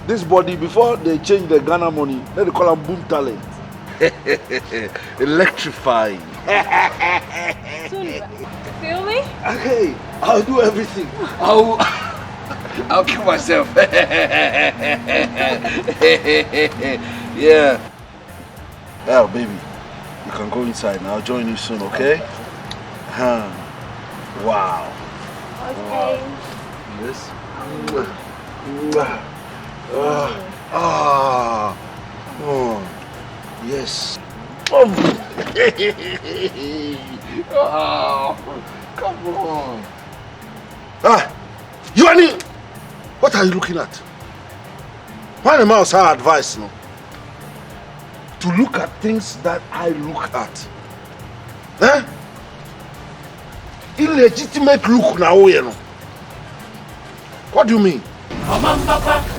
This body, before they change the Ghana money, let they call them boom talent. Electrifying. Soon, feel me? Okay, I'll do everything. I'll kill myself. Yeah. Oh, baby, you can go inside now. I'll join you soon, okay? Wow. Okay. Wow. Yes. Yes. Oh, come on. You Annie, what are you looking at? Why am I our advice, no? To look at things that I look at. Eh? Illegitimate look now, you know. What do you mean? Omanbapa.